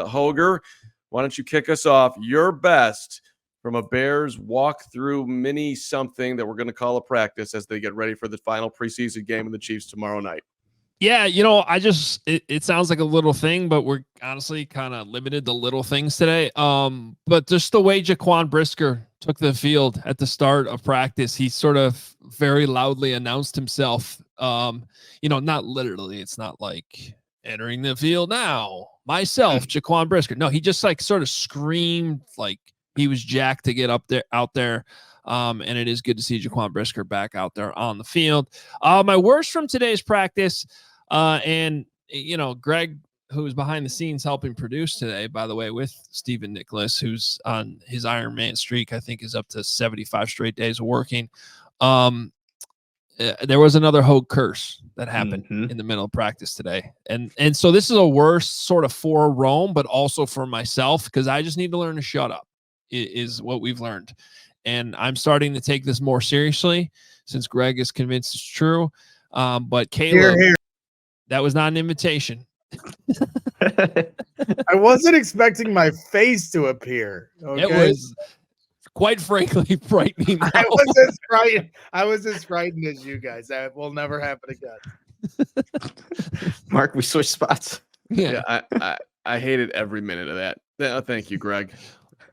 Hoge, why don't you kick us off? Your best from a Bears walk-through mini something that we're going to call a practice as they get ready for the final preseason game of the Chiefs tomorrow night. Yeah, it sounds like a little thing, but we're honestly kind of limited to little things today. But just the way Jaquan Brisker took the field at the start of practice, he sort of very loudly announced himself. Not literally, it's not like entering the field now, myself, Jaquan Brisker. No, he just like sort of screamed like he was jacked to get out there. And it is good to see Jaquan Brisker back out there on the field. My worst from today's practice, and Greg, who's behind the scenes helping produce today, by the way, with Stephen Nicholas, who's on his Iron Man streak, I think is up to 75 straight days of working. There was another Hoge curse that happened in the middle of practice today. And so this is a worse sort of for Rome, but also for myself, because I just need to learn to shut up is what we've learned. And I'm starting to take this more seriously since Greg is convinced it's true. But Caleb, that was not an invitation. I wasn't expecting my face to appear. Okay? It was quite frankly frightening. I was as frightened as you guys. That will never happen again. Mark, we switched spots. Yeah, I hated every minute of that. Thank you, Greg.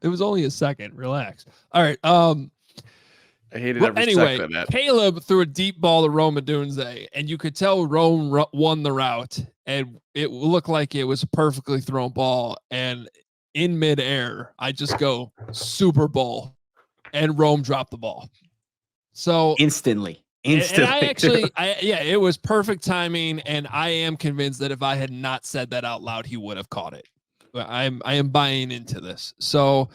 It was only a second. Relax. All right. I hated every second of that. Caleb threw a deep ball to Rome Odunze, and you could tell Rome won the route, and it looked like it was a perfectly thrown ball. And in midair, I just go Super Bowl, and Rome dropped the ball. So instantly. And I actually, it was perfect timing, and I am convinced that if I had not said that out loud, he would have caught it. I am buying into this. So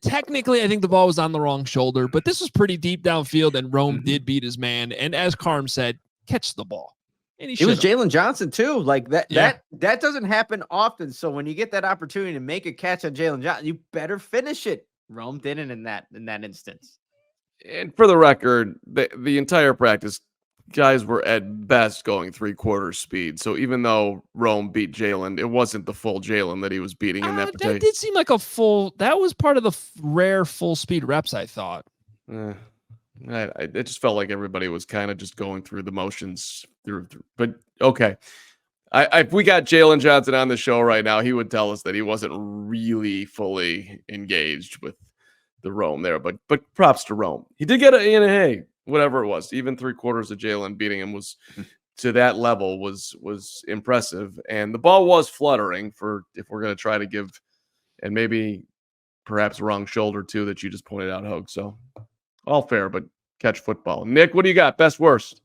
technically, I think the ball was on the wrong shoulder, but this was pretty deep downfield, and Rome did beat his man. And as Carm said, catch the ball. And it was Jalen Johnson too. Like that doesn't happen often. So when you get that opportunity to make a catch on Jalen Johnson, you better finish it. Rome didn't in that instance. And for the record, the entire practice, guys were at best going 3/4 speed. So even though Rome beat Jalen, it wasn't the full Jalen that he was beating in that particular. That did seem like that was part of the rare full speed reps, I thought. It just felt like everybody was kind of just going through the motions through. But okay. If we got Jalen Johnson on the show right now, he would tell us that he wasn't really fully engaged with the Rome there, but props to Rome. He did get hey, whatever it was, even 3/4 of Jalen beating him was to that level was impressive. And the ball was fluttering if we're going to try to give, and maybe perhaps wrong shoulder too, that you just pointed out, Hoge. So all fair, but catch football. Nick, what do you got? Best, worst?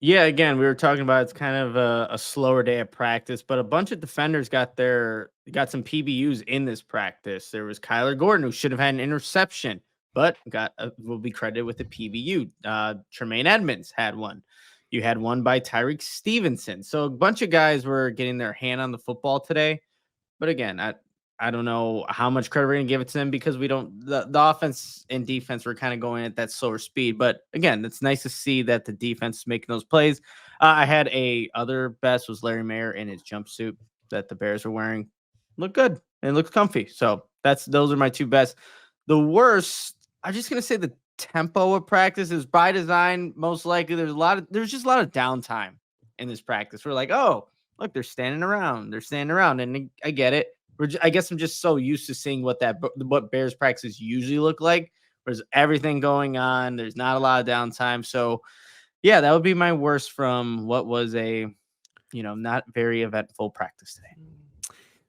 Yeah, again, we were talking about it's kind of a slower day of practice, but a bunch of defenders got some PBUs in this practice. There was Kyler Gordon, who should have had an interception, but will be credited with a PBU. Tremaine Edmonds had one. You had one by Tyreek Stevenson. So a bunch of guys were getting their hand on the football today. But again, I don't know how much credit we're going to give it to them because the offense and defense were kind of going at that slower speed. But again, it's nice to see that the defense is making those plays. I had other best was Larry Mayer in his jumpsuit that the Bears were wearing. Looked good and looked comfy. So those are my two best. The worst, I'm just going to say the tempo of practice is by design. Most likely there's just a lot of downtime in this practice. We're like, oh, look, they're standing around. And I get it. I guess I'm just so used to seeing what Bears practices usually look like. There's everything going on. There's not a lot of downtime. So yeah, that would be my worst from what was a, not very eventful practice today.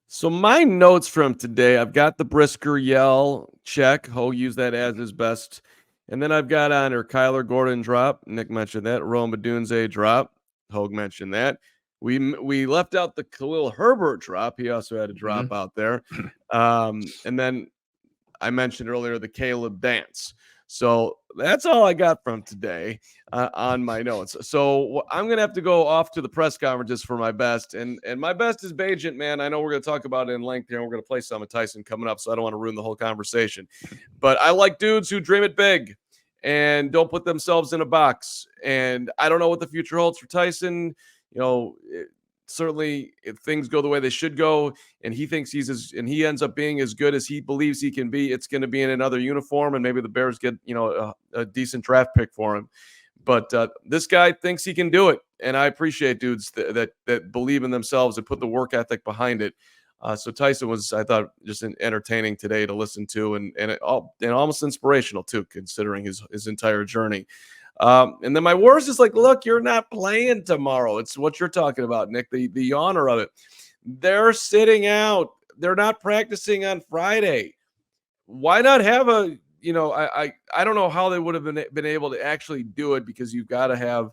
So my notes from today, I've got the Brisker yell check. Hoge used that as his best. And then I've got on her Kyler Gordon drop. Nick mentioned that. Rome Odunze drop. Hoge mentioned that. We left out the Khalil Herbert drop. He also had a drop out there. And then I mentioned earlier the Caleb dance. So that's all I got from today on my notes. So I'm going to have to go off to the press conferences for my best. And my best is Bagent, man. I know we're going to talk about it in length here, and we're going to play some of Tyson coming up, so I don't want to ruin the whole conversation. But I like dudes who dream it big and don't put themselves in a box. And I don't know what the future holds for Tyson. certainly if things go the way they should go, and he thinks and he ends up being as good as he believes he can be, it's going to be in another uniform, and maybe the Bears get a decent draft pick for him. But this guy thinks he can do it, and I appreciate dudes that believe in themselves and put the work ethic behind it. So Tyson was, I thought, just entertaining today to listen to, and almost inspirational too, considering his entire journey. And then my worst is like, look, you're not playing tomorrow. It's what you're talking about, Nick. The honor of it. They're sitting out. They're not practicing on Friday. Why not have a? I don't know how they would have been able to actually do it, because you've got to have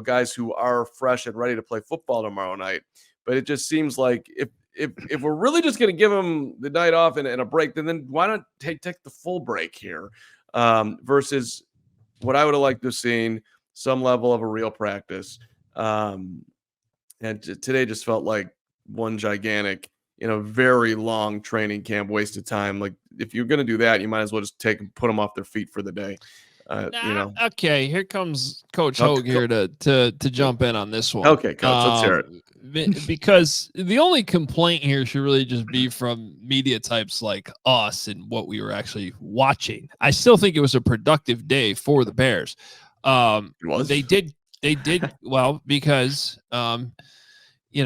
guys who are fresh and ready to play football tomorrow night. But it just seems like if we're really just going to give them the night off and a break, then why not take the full break here, versus what I would have liked to have seen, some level of a real practice. And today just felt like one gigantic, very long training camp, waste of time. Like, if you're going to do that, you might as well just put them off their feet for the day. Okay, here comes Coach Hoge here to jump in on this one. Okay, Coach, let's hear it. Because the only complaint here should really just be from media types like us and what we were actually watching. I still think it was a productive day for the Bears. It was. They did well, because you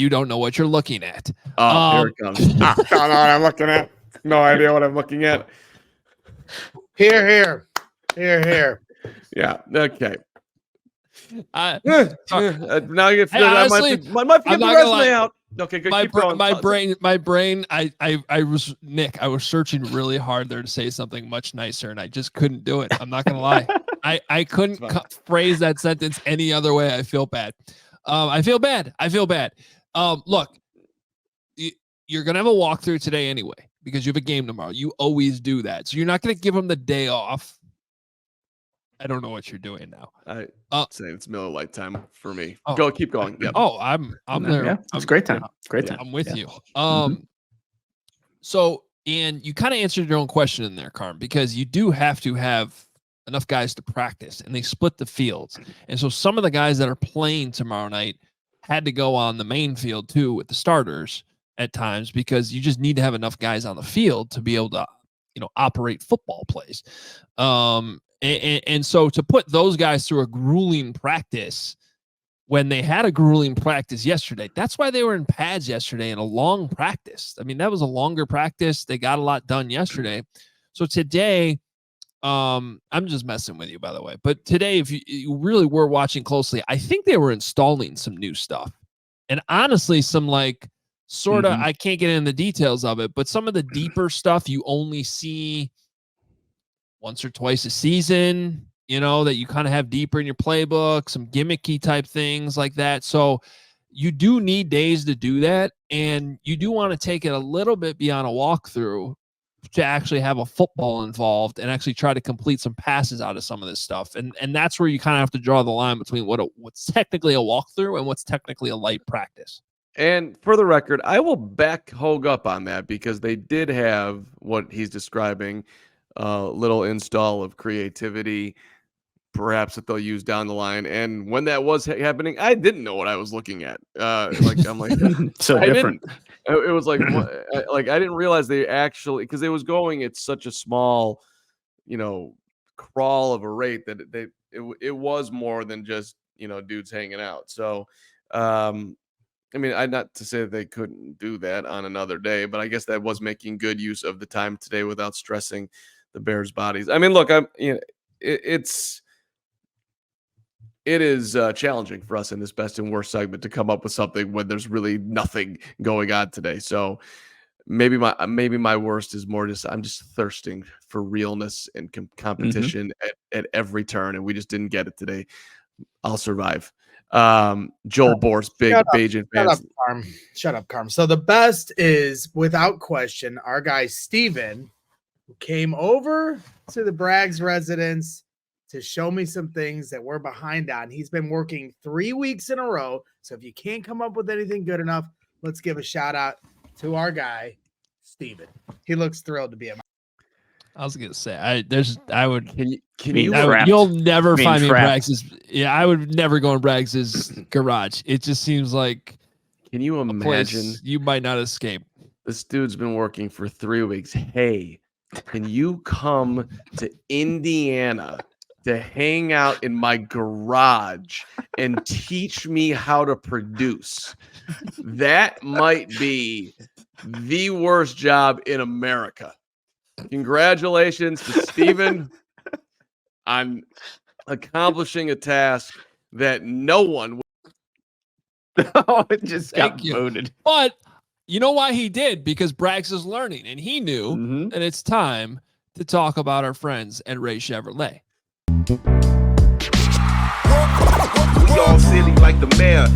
don't know what you're looking at. Oh, here it comes. I don't know what I'm looking at. No idea what I'm looking at. Here. Yeah. Okay. Now you get. honestly, I might get the resume out. Okay, good. Keep going. My brain. I was Nick. I was searching really hard there to say something much nicer, and I just couldn't do it. I'm not gonna lie. I couldn't phrase that sentence any other way. I feel bad. I feel bad. Look, you're gonna have a walkthrough today anyway, because you have a game tomorrow. You always do that, so you're not gonna give them the day off. I don't know what you're doing now. I say it's Miller Lite time for me. Oh, keep going. Yep. Oh, I'm there. Yeah, it's a great time. Great time. I'm with you. So, and you kind of answered your own question in there, Carm, because you do have to have enough guys to practice, and they split the fields. And so some of the guys that are playing tomorrow night had to go on the main field too with the starters at times, because you just need to have enough guys on the field to be able to, operate football plays. And so to put those guys through a grueling practice when they had a grueling practice yesterday, that's why they were in pads yesterday in a long practice. I mean, that was a longer practice. They got a lot done yesterday. So today, I'm just messing with you, by the way. But today, if you really were watching closely, I think they were installing some new stuff. And honestly, some like sort of, I can't get into the details of it, but some of the deeper stuff you only see once or twice a season, that you kind of have deeper in your playbook, some gimmicky type things like that. So you do need days to do that. And you do want to take it a little bit beyond a walkthrough to actually have a football involved and actually try to complete some passes out of some of this stuff. And that's where you kind of have to draw the line between what's technically a walkthrough and what's technically a light practice. And for the record, I will back Hoge up on that, because they did have what he's describing, little install of creativity, perhaps, that they'll use down the line. And when that was happening, I didn't know what I was looking at. I'm like, so different. It was like, I didn't realize they actually, because it was going at such a small, crawl of a rate that it was more than just, dudes hanging out. So, not to say that they couldn't do that on another day, but I guess that was making good use of the time today without stressing the Bears' bodies. I mean, look, it is challenging for us in this best and worst segment to come up with something when there's really nothing going on today. So maybe my worst is more just, I'm just thirsting for realness and competition at every turn, and we just didn't get it today. I'll survive. Joel Borst, big Bagent fans. Shut up, Carm. So the best is, without question, our guy Steven, who came over to the Braggs residence to show me some things that we're behind on. He's been working 3 weeks in a row. So if you can't come up with anything good enough, let's give a shout out to our guy, Steven. He looks thrilled to be a I was gonna say I would. You'll never Being find me in trapped. Brax's. Yeah, I would never go in Brax's garage. It just seems like Can you a imagine? place you might not escape. This dude's been working for 3 weeks. Hey, can you come to Indiana to hang out in my garage and teach me how to produce? That might be the worst job in America. Congratulations to Steven on accomplishing a task that no one. Oh, it just got Thank you. voted. But you know why he did? Because Brax is learning, and he knew Mhm. that it's time to talk about our friends at Ray Chevrolet. We all silly like the mayor.